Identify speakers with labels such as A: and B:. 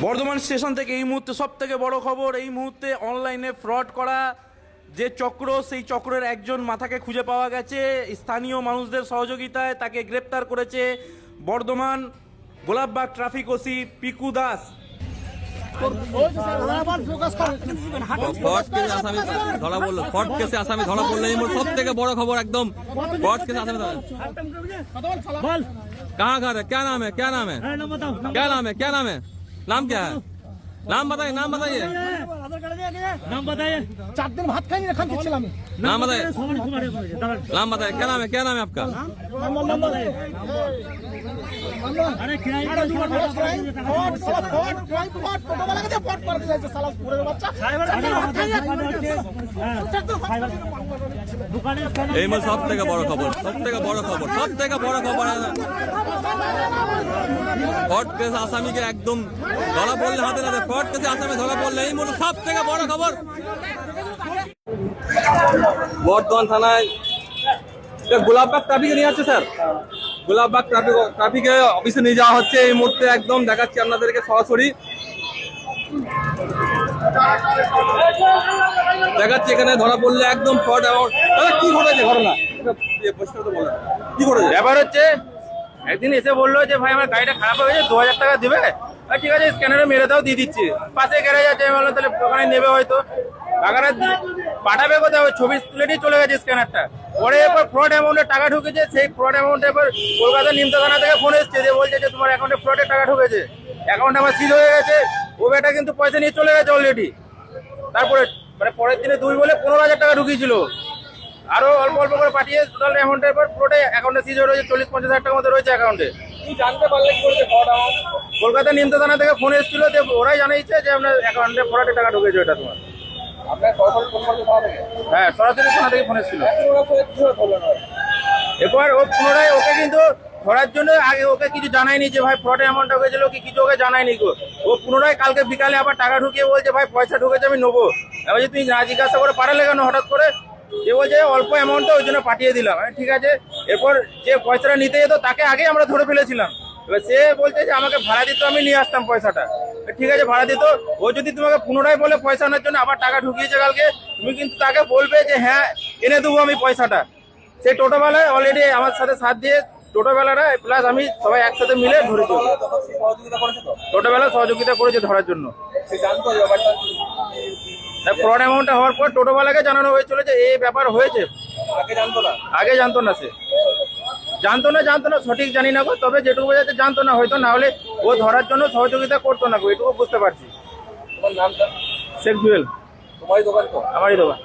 A: Bardhaman station থেকে এই মুহূর্তে সব থেকে বড় খবর, এই মুহূর্তে অনলাইনে ফ্রড করা যে চক্র, সেই চক্রের একজন মাথাকে খুঁজে পাওয়া গেছে। স্থানীয় মানুষদের সহযোগিতায় তাকে গ্রেপ্তার করেছে বর্ধমান গোলাপবাগ ট্রাফিক ওসি পিকু দাস।
B: আসামি ধরা পড়লো, এই সব থেকে বড় খবর একদম। कहाँ घर है, क्या नाम है, क्या नाम है, क्या नाम है, क्या नाम है, नाम क्या है, नाम बताइए, नाम बताइए,
C: नाम बताइए। 4 दिन भात खाई रखा किच्छिलाम।
B: नाम बताइए, नाम बताइए, क्या नाम है, क्या नाम है आपका?
C: नाम बताइए। अरे किराए का फट फोटो वाला के फट कर दिया साला पूरे बच्चा।
B: এই সব থেকে বড় খবর, সব থেকে বড় খবর, সব থেকে বড় খবর। ফ্রড কেস আসামিকে একদম ধরা পড়লে হাতে নাতে, ফ্রড কেসে আসামি ধরা পড়লে এই সব থেকে বড় খবর। বর্ধমান থানায় গোলাপবাগ ট্রাফিকে নিয়ে যাচ্ছে স্যার, গোলাপবাগ ট্রাফিকে অফিসে নিয়ে যাওয়া হচ্ছে এই মুহূর্তে। একদম দেখাচ্ছি আপনাদেরকে সরাসরি, দেখাচ্ছি এখানে ধরা পড়লে একদম ফ্রড। কি ঘটেছে ঘটনা, কি ঘটেছে?
D: ব্যাপার হচ্ছে একদিন এসে বললো যে ভাই আমার গাড়িটা খারাপ হয়ে গেছে, 2000 টাকা দিবে। ঠিক আছে, স্ক্যানারে মেরে দাও, দিয়ে দিচ্ছি। পাশে গ্যারেজ আছে, আমি বললাম তাহলে ওখানে নেবে হয়তো। টাকাটা পাঠাবে কোথাও, ছবি তুলে নিয়ে চলে গেছে স্ক্যানারটা। পরে এরপর ফ্রড অ্যামাউন্টে টাকা ঢুকেছে, সেই ফ্রড অ্যামাউন্টে এবার কলকাতা নিমতা থানা থেকে ফোন এসছে যে বলছে যে তোমার অ্যাকাউন্টে ফ্রডের টাকা ঢুকেছে, অ্যাকাউন্ট আমার সিজ হয়ে গেছে। ও বেটা কিন্তু পয়সা নিয়ে চলে গেছে অলরেডি। তারপরে মানে পরের দিনে 2 বলে 15,000 টাকা ঢুকিয়েছিল, আরো অল্প অল্প করে পাঠিয়ে টোটাল অ্যামাউন্টের পর পুরোটাই অ্যাকাউন্টে সিজ হয়ে রয়েছে। 40-50,000 টাকার মধ্যে রয়েছে অ্যাকাউন্টে। জানতে পারলে কি করে? কলকাতা নিমতা থানা থেকে ফোন এসেছিল যে ওরাই জানিয়েছে যে আপনার অ্যাকাউন্টে ফ্রডের টাকা ঢুকেছে। ওটা তোমার হ্যাঁ, সরাসরি থানা থেকে ফোন এসেছিল। এরপর ও পুনরায় ওকে কিন্তু ধরার জন্য আগে ওকে কিছু জানায়নি যে ভাই ফ্রড অ্যামাউন্ট হয়েছিল কি কিছু, ওকে জানায়নি গো। ও পুনরায় কালকে বিকালে আবার টাকা ঢুকিয়ে বলছে ভাই পয়সা ঢুকেছে, আমি নেবো। এবার তুমি না জিজ্ঞাসা করে পাঠালে কেন হঠাৎ করে? যে বলছে অল্প অ্যামাউন্টটা ওই জন্য পাঠিয়ে দিলাম। ঠিক আছে, এরপর যে পয়সাটা নিতে যেত তাকে আগে আমরা ধরে ফেলেছিলাম। এবার সে বলছে যে আমাকে ভাড়া দিত, আমি নিয়ে আসতাম পয়সাটা। ঠিক আছে, ভাড়া দিত। ও যদি তোমাকে পুনরায় বলে পয়সা আনার জন্য আবার টাকা ঢুকিয়েছে কালকে, তুমি কিন্তু তাকে বলবে যে হ্যাঁ এনে দেবো আমি পয়সাটা। সেই টোটোবেলায় অলরেডি আমার সাথে সাথ দিয়ে টোটোবেলারা প্লাস আমি সবাই একসাথে মিলে ধরেছি। টোটোবেলা সহযোগিতা করেছে ধরার জন্য। ফ্রড অ্যামাউন্টটা হওয়ার পর টোটোওয়ালাকে জানানো হয়েছিল যে এই ব্যাপার হয়েছে। আগে জানতো না, সে জানতো না সঠিক জানি না গো, তবে যেটুকু বোঝাচ্ছে জানতো না হয়তো, না হলে ও ধরার জন্য সহযোগিতা করতো না গো, এটুকু বুঝতে পারছি। শেখ জুয়েল। তোমারই দোকান তো? আমারই দোকান।